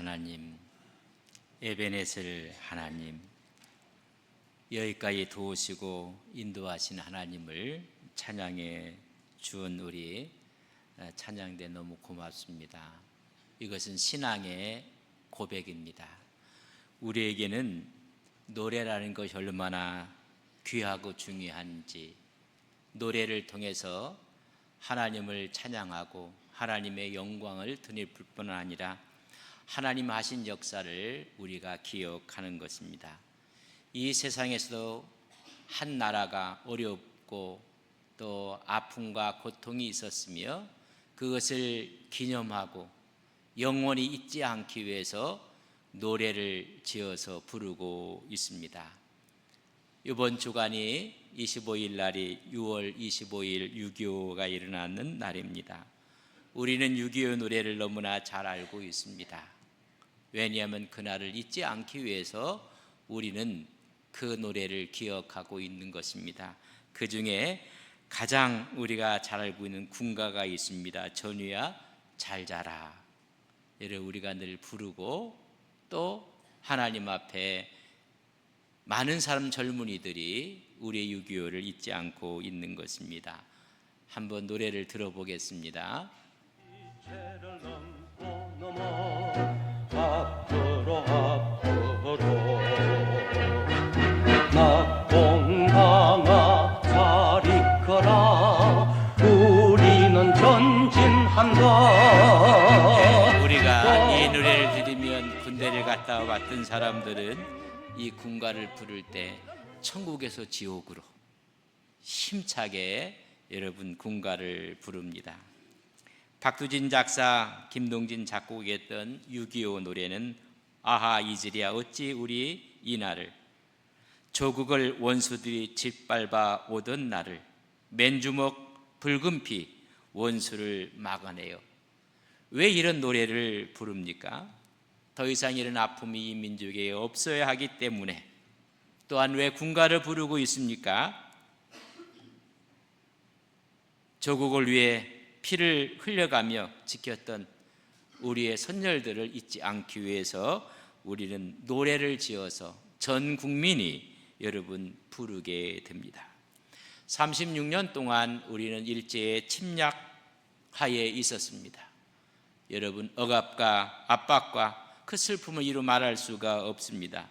하나님, 에베네셀 하나님, 여기까지 도우시고 인도하신 하나님을 찬양해 준 우리 찬양대 너무 고맙습니다. 이것은 신앙의 고백입니다. 우리에게는 노래라는 것이 얼마나 귀하고 중요한지, 노래를 통해서 하나님을 찬양하고 하나님의 영광을 드릴 뿐 아니라 하나님 하신 역사를 우리가 기억하는 것입니다. 이 세상에서도 한 나라가 어렵고 또 아픔과 고통이 있었으며 그것을 기념하고 영원히 잊지 않기 위해서 노래를 지어서 부르고 있습니다. 이번 주간이 25일 날이 6월 25일 6.25가 일어나는 날입니다. 우리는 6.25 노래를 너무나 잘 알고 있습니다. 왜냐하면 그날을 잊지 않기 위해서 우리는 그 노래를 기억하고 있는 것입니다. 그 중에 가장 우리가 잘 알고 있는 군가가 있습니다. 전우야 잘 자라. 이를 우리가 늘 부르고 또 하나님 앞에 많은 사람 젊은이들이 우리의 6.25를 잊지 않고 있는 것입니다. 한번 노래를 들어보겠습니다. 이제를 넘고 넘어 앞으로 앞으로 나 공강아 잘 이끌어 우리는 전진한다. 우리가 이 노래를 들으면 군대를 갔다 왔던 사람들은 이 군가를 부를 때 천국에서 지옥으로 힘차게 여러분 군가를 부릅니다. 박두진 작사, 김동진 작곡했던 6.25 노래는 아하 이즈리야 어찌 우리 이날을, 조국을 원수들이 짓밟아 오던 날을, 맨주먹 붉은 피 원수를 막아내요. 왜 이런 노래를 부릅니까? 더 이상 이런 아픔이 이 민족에 없어야 하기 때문에. 또한 왜 군가를 부르고 있습니까? 조국을 위해 피를 흘려가며 지켰던 우리의 선열들을 잊지 않기 위해서 우리는 노래를 지어서 전 국민이 여러분 부르게 됩니다. 36년 동안 우리는 일제의 침략 하에 있었습니다. 여러분 억압과 압박과 그 슬픔을 이루 말할 수가 없습니다.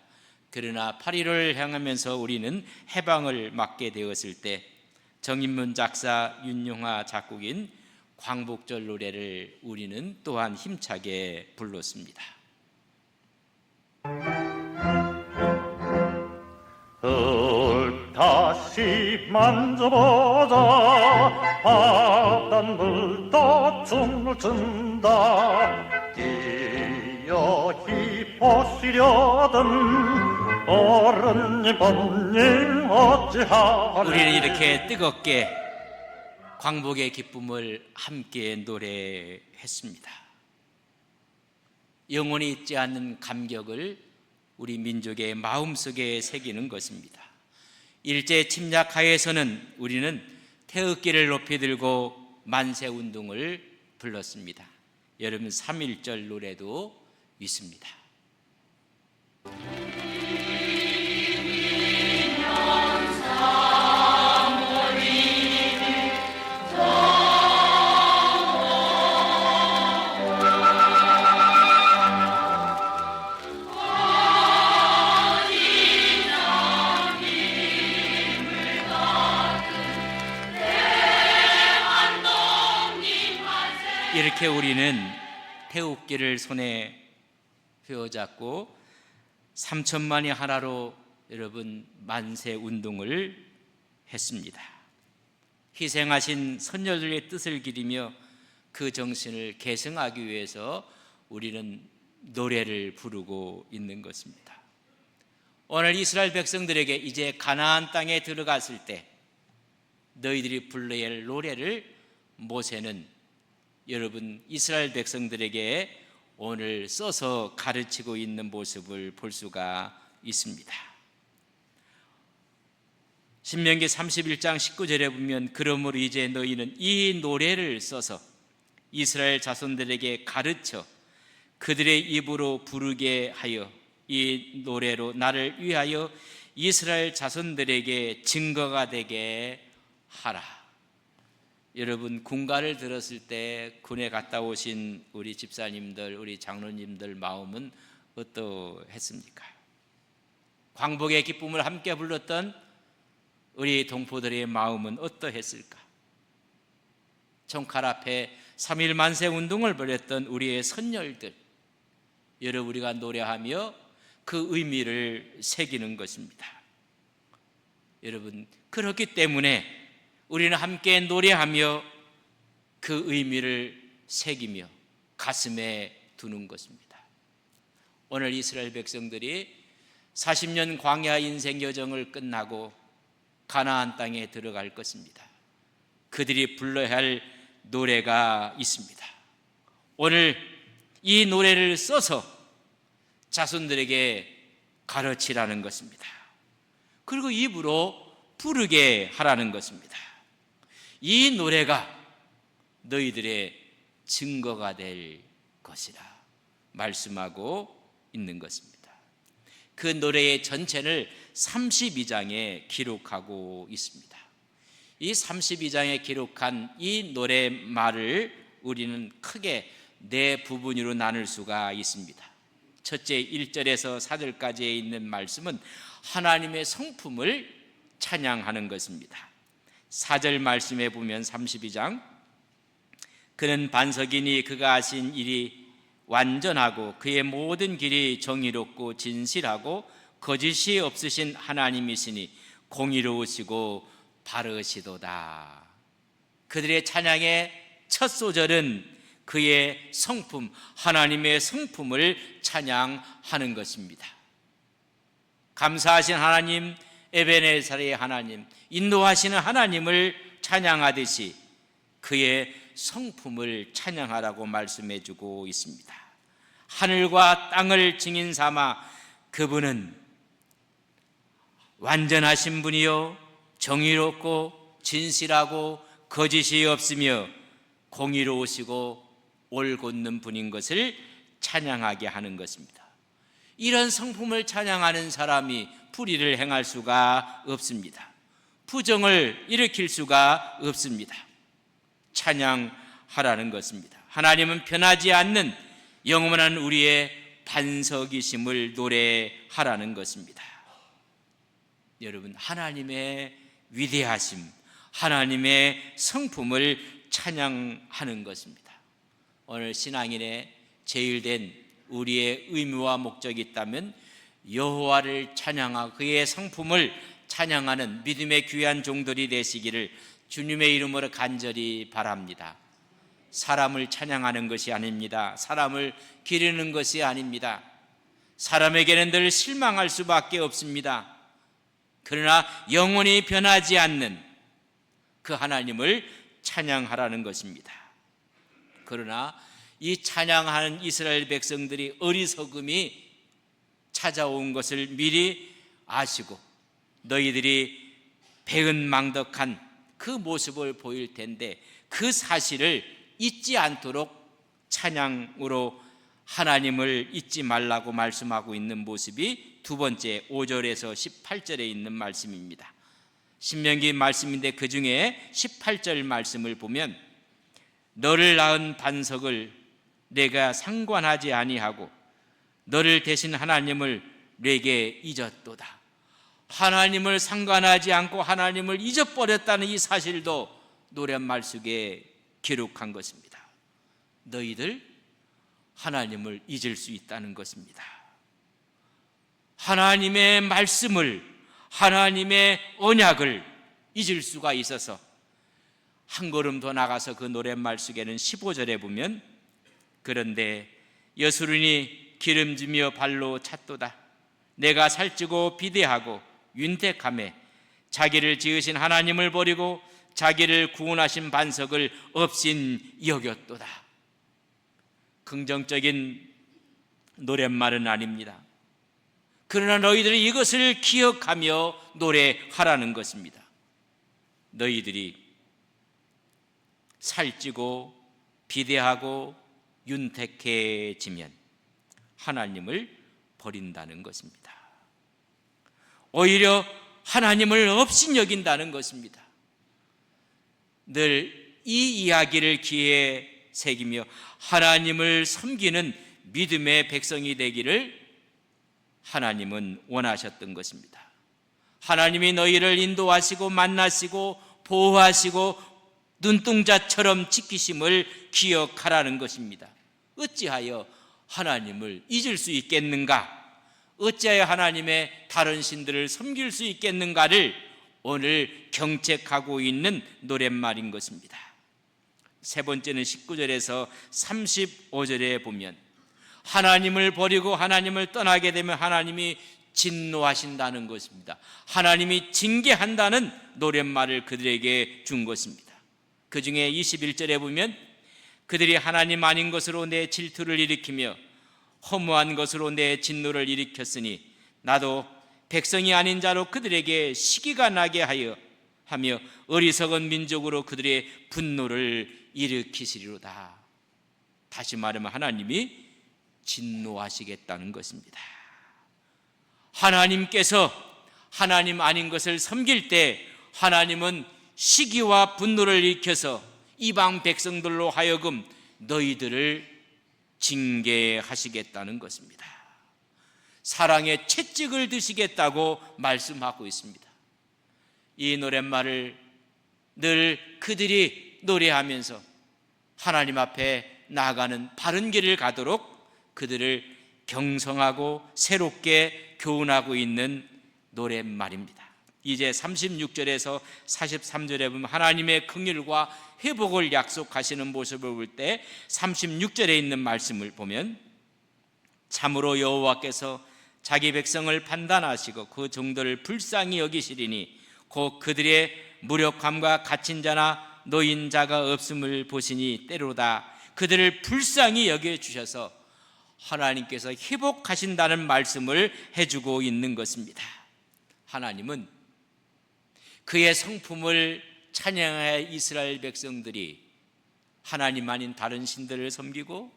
그러나 8.15를 향하면서 우리는 해방을 맞게 되었을 때 정인문 작사, 윤용화 작곡인 광복절 노래를 우리는 또한 힘차게 불렀습니다. 다시 만져보자 바닷물도 춤을 춘다. 기어이 보시려던 어른님 법님 어찌하래. 우리는 이렇게 뜨겁게 광복의 기쁨을 함께 노래했습니다. 영원히 잊지 않는 감격을 우리 민족의 마음속에 새기는 것입니다. 일제 침략 하에서는 우리는 태극기를 높이 들고 만세운동을 불렀습니다. 여러분 3.1절 노래도 있습니다. 이렇게 우리는 태극기를 손에 휘어잡고 3천만이 하나로 여러분 만세 운동을 했습니다. 희생하신 선열들의 뜻을 기리며 그 정신을 계승하기 위해서 우리는 노래를 부르고 있는 것입니다. 오늘 이스라엘 백성들에게 이제 가나안 땅에 들어갔을 때 너희들이 불러야 할 노래를 모세는 여러분 이스라엘 백성들에게 오늘 써서 가르치고 있는 모습을 볼 수가 있습니다. 신명기 31장 19절에 보면 그러므로 이제 너희는 이 노래를 써서 이스라엘 자손들에게 가르쳐 그들의 입으로 부르게 하여 이 노래로 나를 위하여 이스라엘 자손들에게 증거가 되게 하라. 여러분, 군가를 들었을 때 군에 갔다 오신 우리 집사님들, 우리 장로님들 마음은 어떠했습니까? 광복의 기쁨을 함께 불렀던 우리 동포들의 마음은 어떠했을까? 총칼 앞에 3.1 만세 운동을 벌였던 우리의 선열들, 여러분, 우리가 노래하며 그 의미를 새기는 것입니다. 여러분, 그렇기 때문에 우리는 함께 노래하며 그 의미를 새기며 가슴에 두는 것입니다. 오늘 이스라엘 백성들이 40년 광야 인생 여정을 끝나고 가나안 땅에 들어갈 것입니다. 그들이 불러야 할 노래가 있습니다. 오늘 이 노래를 써서 자손들에게 가르치라는 것입니다. 그리고 입으로 부르게 하라는 것입니다. 이 노래가 너희들의 증거가 될 것이라 말씀하고 있는 것입니다. 그 노래의 전체를 32장에 기록하고 있습니다. 이 32장에 기록한 이 노래말을 우리는 크게 네 부분으로 나눌 수가 있습니다. 첫째 1절에서 4절까지에 있는 말씀은 하나님의 성품을 찬양하는 것입니다. 4절 말씀에 보면 32장, 그는 반석이니 그가 하신 일이 완전하고 그의 모든 길이 정의롭고 진실하고 거짓이 없으신 하나님이시니 공의로우시고 바르시도다. 그들의 찬양의 첫 소절은 그의 성품, 하나님의 성품을 찬양하는 것입니다. 감사하신 하나님, 에베네살의 하나님, 인도하시는 하나님을 찬양하듯이 그의 성품을 찬양하라고 말씀해 주고 있습니다. 하늘과 땅을 증인 삼아 그분은 완전하신 분이요 정의롭고 진실하고 거짓이 없으며 공의로우시고 올곧는 분인 것을 찬양하게 하는 것입니다. 이런 성품을 찬양하는 사람이 불의를 행할 수가 없습니다. 부정을 일으킬 수가 없습니다. 찬양하라는 것입니다. 하나님은 변하지 않는 영원한 우리의 반석이심을 노래하라는 것입니다. 여러분, 하나님의 위대하심, 하나님의 성품을 찬양하는 것입니다. 오늘 신앙인의 제일된 우리의 의무와 목적이 있다면 여호와를 찬양하고 그의 성품을 찬양하는 믿음의 귀한 종들이 되시기를 주님의 이름으로 간절히 바랍니다. 사람을 찬양하는 것이 아닙니다. 사람을 기르는 것이 아닙니다. 사람에게는 늘 실망할 수밖에 없습니다. 그러나 영원히 변하지 않는 그 하나님을 찬양하라는 것입니다. 그러나 이 찬양하는 이스라엘 백성들이 어리석음이 찾아온 것을 미리 아시고 너희들이 배은망덕한 그 모습을 보일 텐데 그 사실을 잊지 않도록 찬양으로 하나님을 잊지 말라고 말씀하고 있는 모습이 두 번째 5절에서 18절에 있는 말씀입니다. 신명기 말씀인데 그 중에 18절 말씀을 보면 너를 낳은 반석을 내가 상관하지 아니하고 너를 대신 하나님을 내게 잊었도다. 하나님을 상관하지 않고 하나님을 잊어버렸다는 이 사실도 노랫말 속에 기록한 것입니다. 너희들 하나님을 잊을 수 있다는 것입니다. 하나님의 말씀을, 하나님의 언약을 잊을 수가 있어서 한 걸음 더 나가서 그 노랫말 속에는 15절에 보면 그런데 여수run이 기름지며 발로 찼도다. 내가 살찌고 비대하고 윤택하매 자기를 지으신 하나님을 버리고 자기를 구원하신 반석을 없인 여겼도다. 긍정적인 노랫말은 아닙니다. 그러나 너희들이 이것을 기억하며 노래하라는 것입니다. 너희들이 살찌고 비대하고 윤택해지면 하나님을 버린다는 것입니다. 오히려 하나님을 없인 여긴다는 것입니다. 늘 이 이야기를 귀에 새기며 하나님을 섬기는 믿음의 백성이 되기를 하나님은 원하셨던 것입니다. 하나님이 너희를 인도하시고 만나시고 보호하시고 눈동자처럼 지키심을 기억하라는 것입니다. 어찌하여 하나님을 잊을 수 있겠는가? 어찌하여 하나님의 다른 신들을 섬길 수 있겠는가를 오늘 경책하고 있는 노랫말인 것입니다. 세 번째는 19절에서 35절에 보면 하나님을 버리고 하나님을 떠나게 되면 하나님이 진노하신다는 것입니다. 하나님이 징계한다는 노랫말을 그들에게 준 것입니다. 그 중에 21절에 보면 그들이 하나님 아닌 것으로 내 질투를 일으키며 허무한 것으로 내 진노를 일으켰으니 나도 백성이 아닌 자로 그들에게 시기가 나게 하며 어리석은 민족으로 그들의 분노를 일으키시리로다. 다시 말하면 하나님이 진노하시겠다는 것입니다. 하나님께서 하나님 아닌 것을 섬길 때 하나님은 시기와 분노를 일으켜서 이방 백성들로 하여금 너희들을 징계하시겠다는 것입니다. 사랑의 채찍을 드시겠다고 말씀하고 있습니다. 이 노랫말을 늘 그들이 노래하면서 하나님 앞에 나아가는 바른 길을 가도록 그들을 경성하고 새롭게 교훈하고 있는 노랫말입니다. 이제 36절에서 43절에 보면 하나님의 긍휼과 회복을 약속하시는 모습을 볼 때 36절에 있는 말씀을 보면 참으로 여호와께서 자기 백성을 판단하시고 그 종들을 불쌍히 여기시리니 곧 그들의 무력함과 갇힌 자나 노인 자가 없음을 보시니 때로다. 그들을 불쌍히 여겨주셔서 하나님께서 회복하신다는 말씀을 해주고 있는 것입니다. 하나님은 그의 성품을 찬양할 이스라엘 백성들이 하나님 아닌 다른 신들을 섬기고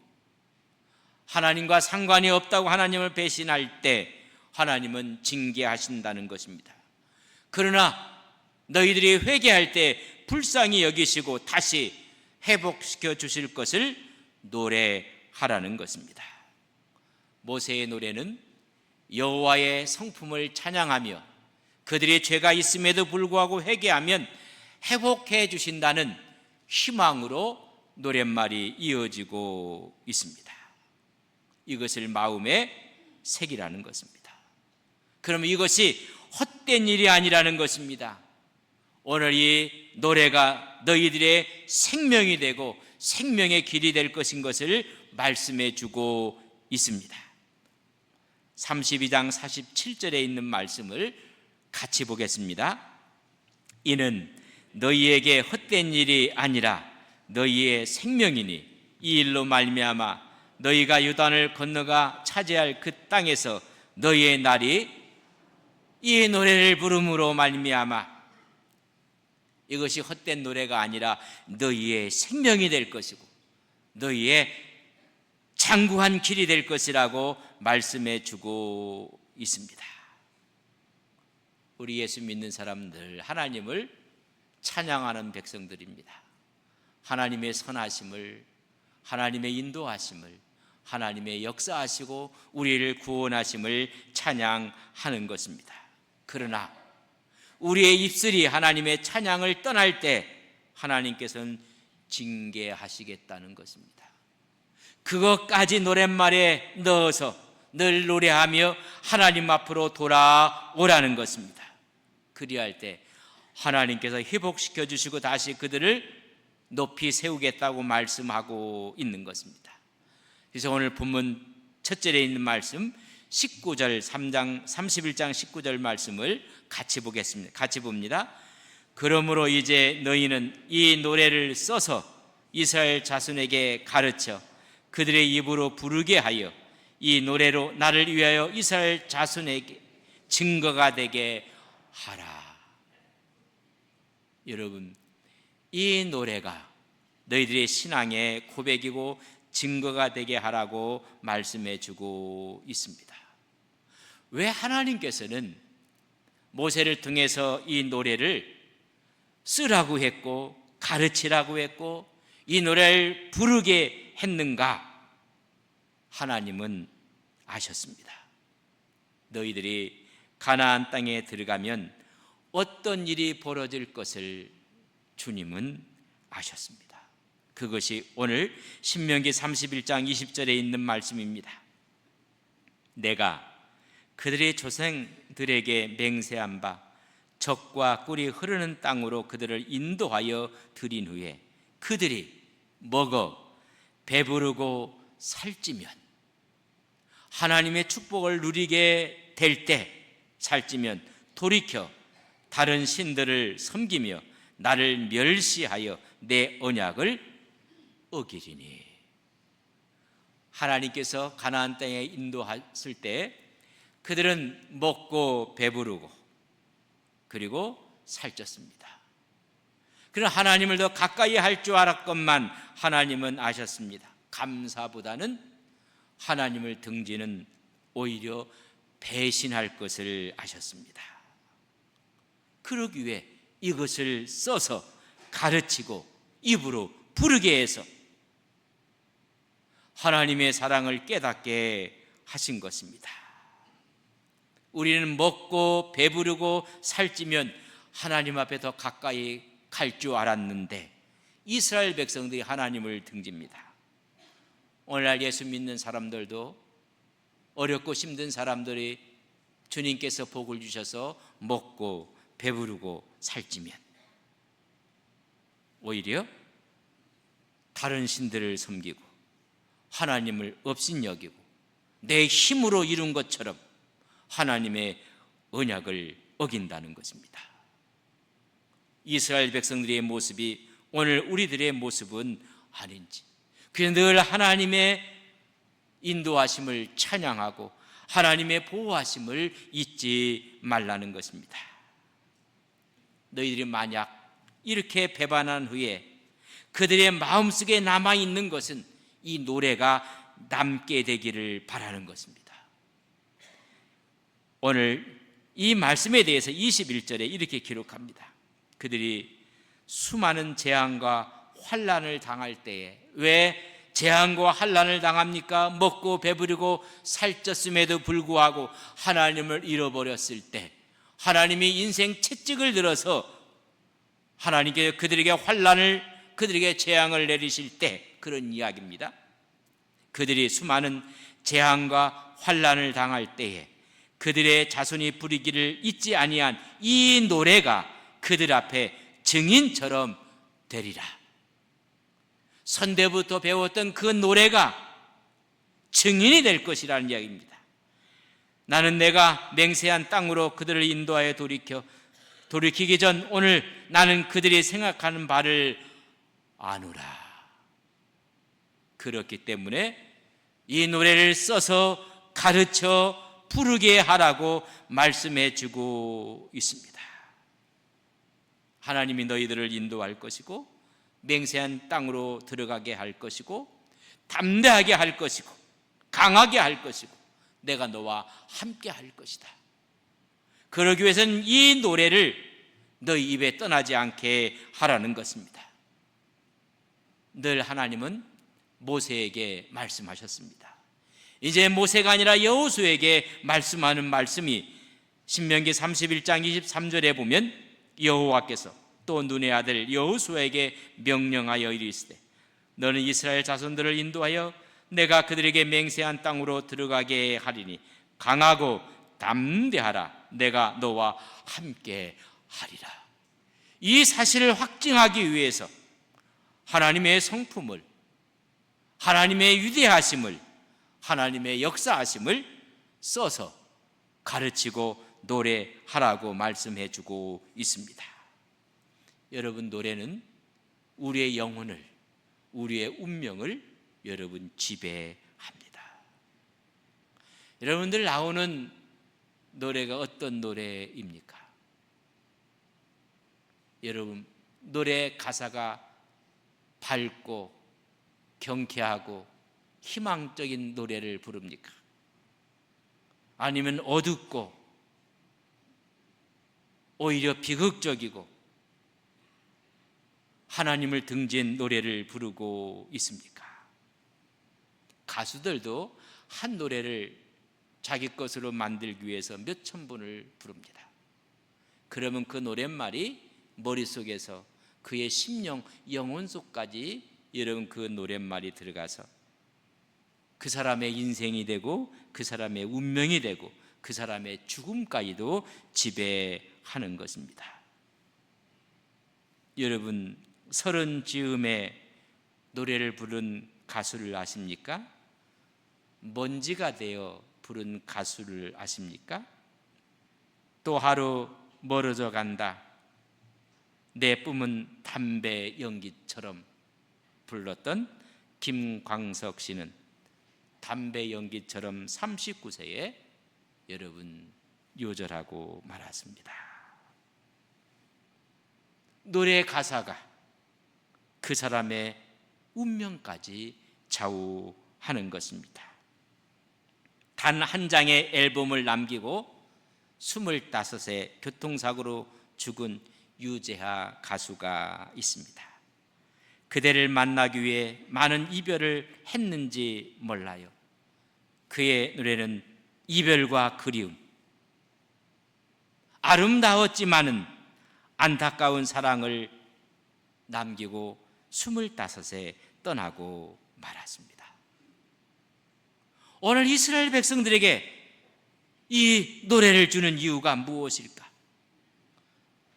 하나님과 상관이 없다고 하나님을 배신할 때 하나님은 징계하신다는 것입니다. 그러나 너희들이 회개할 때 불쌍히 여기시고 다시 회복시켜 주실 것을 노래하라는 것입니다. 모세의 노래는 여호와의 성품을 찬양하며 그들의 죄가 있음에도 불구하고 회개하면 회복해 주신다는 희망으로 노랫말이 이어지고 있습니다. 이것을 마음에 새기라는 것입니다. 그러면 이것이 헛된 일이 아니라는 것입니다. 오늘 이 노래가 너희들의 생명이 되고 생명의 길이 될 것인 것을 말씀해 주고 있습니다. 32장 47절에 있는 말씀을 같이 보겠습니다. 이는 너희에게 헛된 일이 아니라 너희의 생명이니 이 일로 말미암아 너희가 요단을 건너가 차지할 그 땅에서 너희의 날이 이 노래를 부름으로 말미암아 이것이 헛된 노래가 아니라 너희의 생명이 될 것이고 너희의 장구한 길이 될 것이라고 말씀해 주고 있습니다. 우리 예수 믿는 사람들 하나님을 찬양하는 백성들입니다. 하나님의 선하심을, 하나님의 인도하심을, 하나님의 역사하시고 우리를 구원하심을 찬양하는 것입니다. 그러나 우리의 입술이 하나님의 찬양을 떠날 때 하나님께서는 징계하시겠다는 것입니다. 그것까지 노랫말에 넣어서 늘 노래하며 하나님 앞으로 돌아오라는 것입니다. 그리할 때 하나님께서 회복시켜 주시고 다시 그들을 높이 세우겠다고 말씀하고 있는 것입니다. 그래서 오늘 본문 첫 절에 있는 말씀 19절 31장 19절 말씀을 같이 보겠습니다. 같이 봅니다. 그러므로 이제 너희는 이 노래를 써서 이스라엘 자손에게 가르쳐 그들의 입으로 부르게 하여 이 노래로 나를 위하여 이스라엘 자손에게 증거가 되게 하라. 여러분, 이 노래가 너희들의 신앙의 고백이고 증거가 되게 하라고 말씀해 주고 있습니다. 왜 하나님께서는 모세를 통해서 이 노래를 쓰라고 했고 가르치라고 했고 이 노래를 부르게 했는가? 하나님은 아셨습니다. 너희들이 가나안 땅에 들어가면 어떤 일이 벌어질 것을 주님은 아셨습니다. 그것이 오늘 신명기 31장 20절에 있는 말씀입니다. 내가 그들의 조상들에게 맹세한 바 젖과 꿀이 흐르는 땅으로 그들을 인도하여 드린 후에 그들이 먹어 배부르고 살찌면, 하나님의 축복을 누리게 될 때 살찌면 돌이켜 다른 신들을 섬기며 나를 멸시하여 내 언약을 어기리니. 하나님께서 가나안 땅에 인도하실 때 그들은 먹고 배부르고 그리고 살쪘습니다. 그러나 하나님을 더 가까이 할 줄 알았건만 하나님은 아셨습니다. 감사보다는 하나님을 등지는 오히려 배신할 것을 아셨습니다. 그러기 위해 이것을 써서 가르치고 입으로 부르게 해서 하나님의 사랑을 깨닫게 하신 것입니다. 우리는 먹고 배부르고 살찌면 하나님 앞에 더 가까이 갈 줄 알았는데 이스라엘 백성들이 하나님을 등집니다. 오늘날 예수 믿는 사람들도 어렵고 힘든 사람들이 주님께서 복을 주셔서 먹고 배부르고 살찌면 오히려 다른 신들을 섬기고 하나님을 업신여기고 내 힘으로 이룬 것처럼 하나님의 언약을 어긴다는 것입니다. 이스라엘 백성들의 모습이 오늘 우리들의 모습은 아닌지, 그냥 늘 하나님의 인도하심을 찬양하고 하나님의 보호하심을 잊지 말라는 것입니다. 너희들이 만약 이렇게 배반한 후에 그들의 마음속에 남아있는 것은 이 노래가 남게 되기를 바라는 것입니다. 오늘 이 말씀에 대해서 21절에 이렇게 기록합니다. 그들이 수많은 재앙과 환난을 당할 때에, 왜 재앙과 환난을 당합니까? 먹고 배부르고 살쪘음에도 불구하고 하나님을 잃어버렸을 때, 하나님이 인생 채찍을 들어서 하나님께 그들에게 환난을, 그들에게 재앙을 내리실 때 그런 이야기입니다. 그들이 수많은 재앙과 환난을 당할 때에 그들의 자손이 부르기를 잊지 아니한 이 노래가 그들 앞에 증인처럼 되리라. 선대부터 배웠던 그 노래가 증인이 될 것이라는 이야기입니다. 나는 내가 맹세한 땅으로 그들을 인도하여 돌이키기 전 오늘 나는 그들이 생각하는 바를 아노라. 그렇기 때문에 이 노래를 써서 가르쳐 부르게 하라고 말씀해 주고 있습니다. 하나님이 너희들을 인도할 것이고 맹세한 땅으로 들어가게 할 것이고 담대하게 할 것이고 강하게 할 것이고 내가 너와 함께 할 것이다. 그러기 위해서는 이 노래를 너희 입에 떠나지 않게 하라는 것입니다. 늘 하나님은 모세에게 말씀하셨습니다. 이제 모세가 아니라 여호수에게 말씀하는 말씀이 신명기 31장 23절에 보면 여호와께서 또 눈의 아들 여호수아에게 명령하여 이르시되 너는 이스라엘 자손들을 인도하여 내가 그들에게 맹세한 땅으로 들어가게 하리니 강하고 담대하라. 내가 너와 함께 하리라. 이 사실을 확증하기 위해서 하나님의 성품을, 하나님의 위대하심을, 하나님의 역사하심을 써서 가르치고 노래하라고 말씀해 주고 있습니다. 여러분, 노래는 우리의 영혼을, 우리의 운명을 여러분 지배합니다. 여러분들 나오는 노래가 어떤 노래입니까? 여러분, 노래 가사가 밝고 경쾌하고 희망적인 노래를 부릅니까? 아니면 어둡고 오히려 비극적이고 하나님을 등진 노래를 부르고 있습니까? 가수들도 한 노래를 자기 것으로 만들기 위해서 몇천 번을 부릅니다. 그러면 그 노랫말이 머릿속에서 그의 심령, 영혼 속까지 여러분 그 노랫말이 들어가서 그 사람의 인생이 되고 그 사람의 운명이 되고 그 사람의 죽음까지도 지배하는 것입니다. 여러분, 서른 즈음에 노래를 부른 가수를 아십니까? 먼지가 되어 부른 가수를 아십니까? 또 하루 멀어져 간다. 내 뿜은 담배 연기처럼 불렀던 김광석 씨는 담배 연기처럼 39세에 여러분 요절하고 말았습니다. 노래 가사가 그 사람의 운명까지 좌우하는 것입니다. 단 한 장의 앨범을 남기고 25세 교통사고로 죽은 유재하 가수가 있습니다. 그대를 만나기 위해 많은 이별을 했는지 몰라요. 그의 노래는 이별과 그리움, 아름다웠지만은 안타까운 사랑을 남기고 25세 떠나고 말았습니다. 오늘 이스라엘 백성들에게 이 노래를 주는 이유가 무엇일까?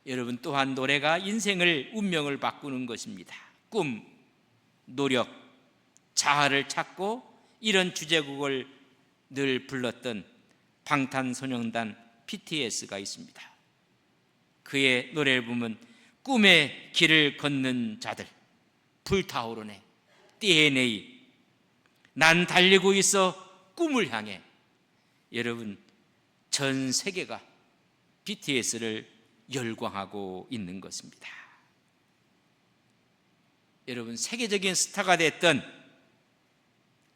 여러분, 또한 노래가 인생을, 운명을 바꾸는 것입니다. 꿈, 노력, 자아를 찾고 이런 주제곡을 늘 불렀던 방탄소년단 BTS가 있습니다. 그의 노래를 보면 꿈의 길을 걷는 자들, 불타오르네, DNA, 난 달리고 있어 꿈을 향해. 여러분, 전 세계가 BTS를 열광하고 있는 것입니다. 여러분, 세계적인 스타가 됐던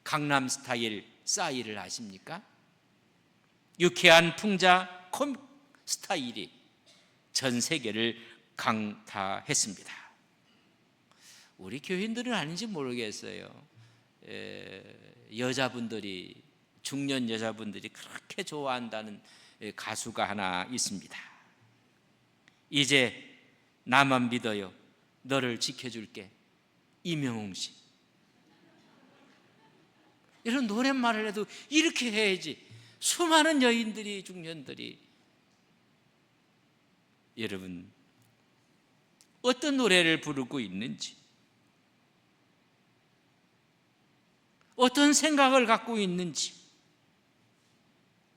강남스타일 싸이를 아십니까? 유쾌한 풍자 코믹 스타일이 전 세계를 강타했습니다. 우리 교인들은 아닌지 모르겠어요. 여자분들이, 중년 여자분들이 그렇게 좋아한다는 가수가 하나 있습니다. 이제 나만 믿어요, 너를 지켜줄게, 이명웅 씨. 이런 노랫말을 해도 이렇게 해야지. 수많은 여인들이, 중년들이. 여러분, 어떤 노래를 부르고 있는지, 어떤 생각을 갖고 있는지.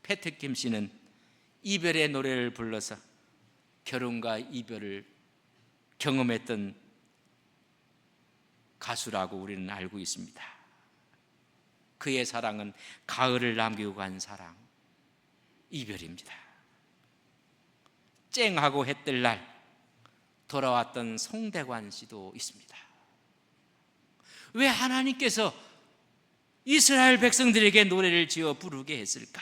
패트김 씨는 이별의 노래를 불러서 결혼과 이별을 경험했던 가수라고 우리는 알고 있습니다. 그의 사랑은 가을을 남기고 간 사랑, 이별입니다. 쨍하고 해 뜰 날 돌아왔던 송대관 씨도 있습니다. 왜 하나님께서 이스라엘 백성들에게 노래를 지어 부르게 했을까?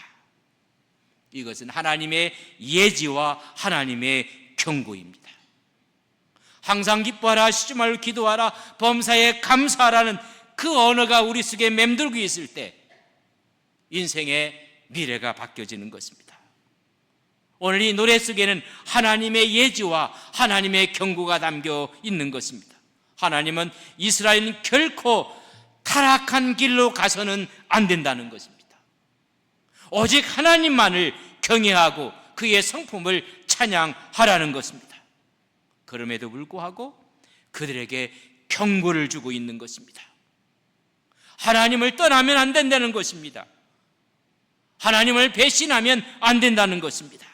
이것은 하나님의 예지와 하나님의 경고입니다. 항상 기뻐하라, 쉬지 말고 기도하라, 범사에 감사하라는 그 언어가 우리 속에 맴돌고 있을 때 인생의 미래가 바뀌어지는 것입니다. 오늘 이 노래 속에는 하나님의 예지와 하나님의 경고가 담겨 있는 것입니다. 하나님은 이스라엘은 결코 타락한 길로 가서는 안 된다는 것입니다. 오직 하나님만을 경외하고 그의 성품을 찬양하라는 것입니다. 그럼에도 불구하고 그들에게 경고를 주고 있는 것입니다. 하나님을 떠나면 안 된다는 것입니다. 하나님을 배신하면 안 된다는 것입니다.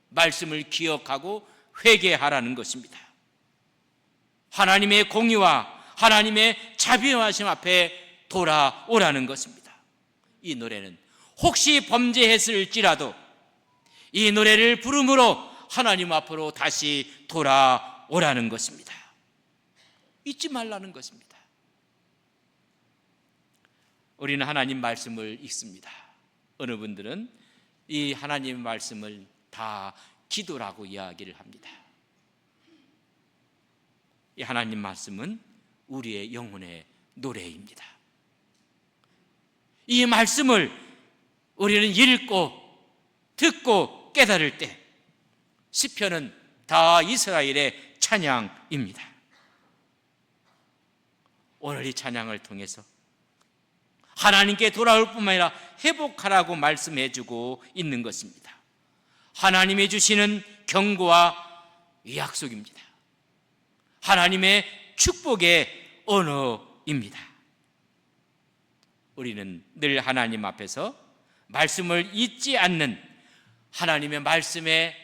말씀을 기억하고 회개하라는 것입니다. 하나님의 공의와 하나님의 자비하심 앞에 돌아오라는 것입니다. 이 노래는 혹시 범죄했을지라도 이 노래를 부름으로 하나님 앞으로 다시 돌아오라는 것입니다. 잊지 말라는 것입니다. 우리는 하나님 말씀을 읽습니다. 어느 분들은 이 하나님 말씀을 다 기도라고 이야기를 합니다. 이 하나님 말씀은 우리의 영혼의 노래입니다. 이 말씀을 우리는 읽고 듣고 깨달을 때 시편은 다 이스라엘의 찬양입니다. 오늘 이 찬양을 통해서 하나님께 돌아올 뿐만 아니라 회복하라고 말씀해주고 있는 것입니다. 하나님이 주시는 경고와 약속입니다. 하나님의 축복의 언어입니다. 우리는 늘 하나님 앞에서 말씀을 잊지 않는 하나님의 말씀의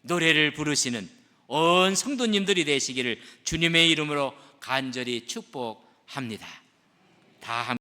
노래를 부르시는 온 성도님들이 되시기를 주님의 이름으로 간절히 축복합니다. 다 함께